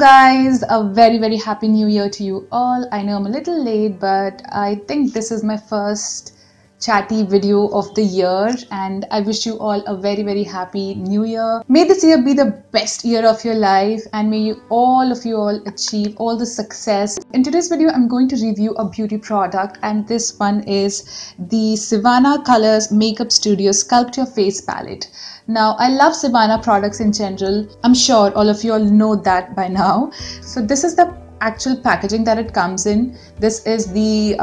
guys, a very happy new year to you all. I know I'm a little late, but I think this is my first chatty video of the year, and I wish you all a very happy new year. May this year be the best year of your life, and may all of you all achieve all the success. In today's video, I'm going to review a beauty product, and this one is the Sivanna Colors Makeup Studio Sculpt Your Face Palette. Now, I love Sivanna products in general. I'm sure all of you all know that by now. So this is the actual packaging that it comes in. This is the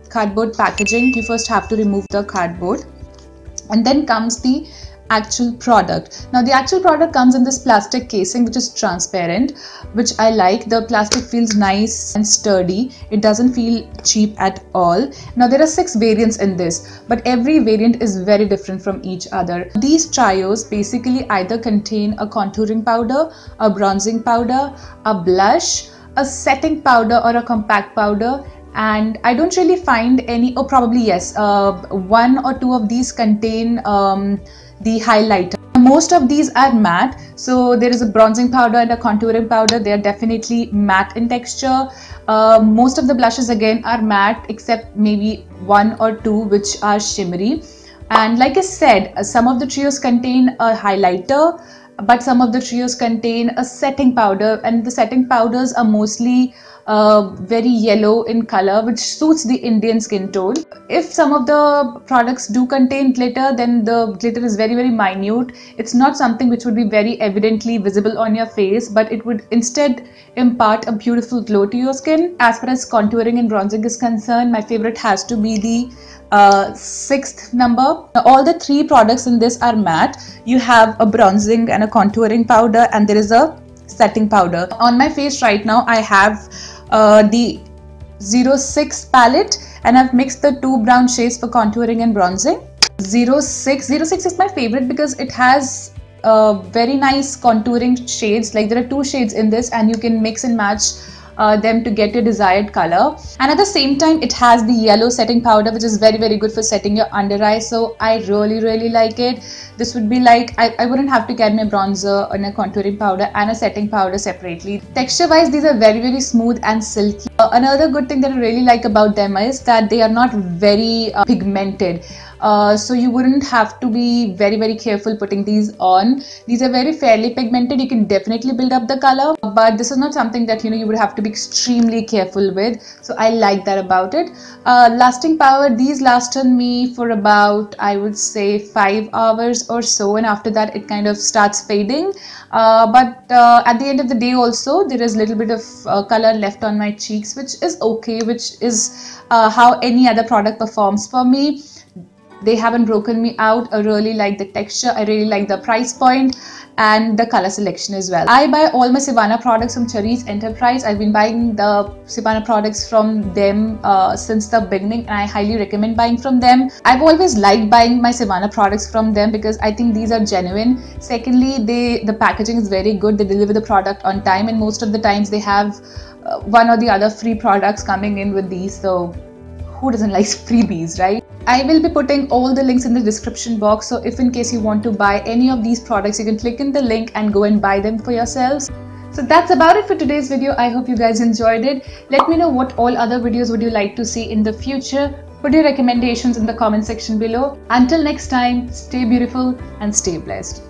cardboard packaging. You first have to remove the cardboard, and then comes the actual product. Now the actual product comes in this plastic casing which is transparent, which I like. The plastic feels nice and sturdy. It doesn't feel cheap at all. Now there are 6 variants in this, but every variant is very different from each other. These trios basically either contain a contouring powder, a bronzing powder, a blush, a setting powder or a compact powder, and I don't really find any, or probably yes, 1 or 2 of these contain the highlighter. Most of these are matte, so there is a bronzing powder and a contouring powder. They are definitely matte in texture. Most of the blushes again are matte, except maybe 1 or 2 which are shimmery. And like I said, some of the trios contain a highlighter, but some of the trios contain a setting powder, and the setting powders are mostly very yellow in color, which suits the Indian skin tone. If some of the products do contain glitter, then the glitter is very minute. It's not something which would be very evidently visible on your face, but it would instead impart a beautiful glow to your skin. As far as contouring and bronzing is concerned, my favorite has to be the 6th number. All the 3 products in this are matte. You have a bronzing and a contouring powder, and there is a setting powder. On my face right now, I have the 06 palette, and I've mixed the 2 brown shades for contouring and bronzing. 06 is my favorite because it has very nice contouring shades. Like there are 2 shades in this, and you can mix and match them to get your desired color. And at the same time, it has the yellow setting powder, which is very good for setting your under eye. So I really like it. This would be like, I wouldn't have to carry my bronzer and a contouring powder and a setting powder separately. Texture wise, these are very smooth and silky. Another good thing that I really like about them is that they are not very pigmented. So you wouldn't have to be very careful putting these on. These are very fairly pigmented. You can definitely build up the color, but this is not something that you would have to be extremely careful with. So I like that about it. Lasting power, these last on me for about, I would say, 5 hours or so, and after that it kind of starts fading. But at the end of the day also, there is a little bit of color left on my cheeks, which is okay, which is how any other product performs for me. They haven't broken me out. I really like the texture. I really like the price point and the color selection as well. I buy all my Sivanna products from Cherries Enterprise. I've been buying the Sivanna products from them since the beginning, and I highly recommend buying from them. I've always liked buying my Sivanna products from them because I think these are genuine. Secondly, the packaging is very good. They deliver the product on time, and most of the times they have 1 or the other free products coming in with these. So who doesn't like freebies, right? I will be putting all the links in the description box, so if in case you want to buy any of these products, you can click in the link and go and buy them for yourselves. So that's about it for today's video. I hope you guys enjoyed it. Let me know what all other videos would you like to see in the future. Put your recommendations in the comment section below. Until next time, stay beautiful and stay blessed.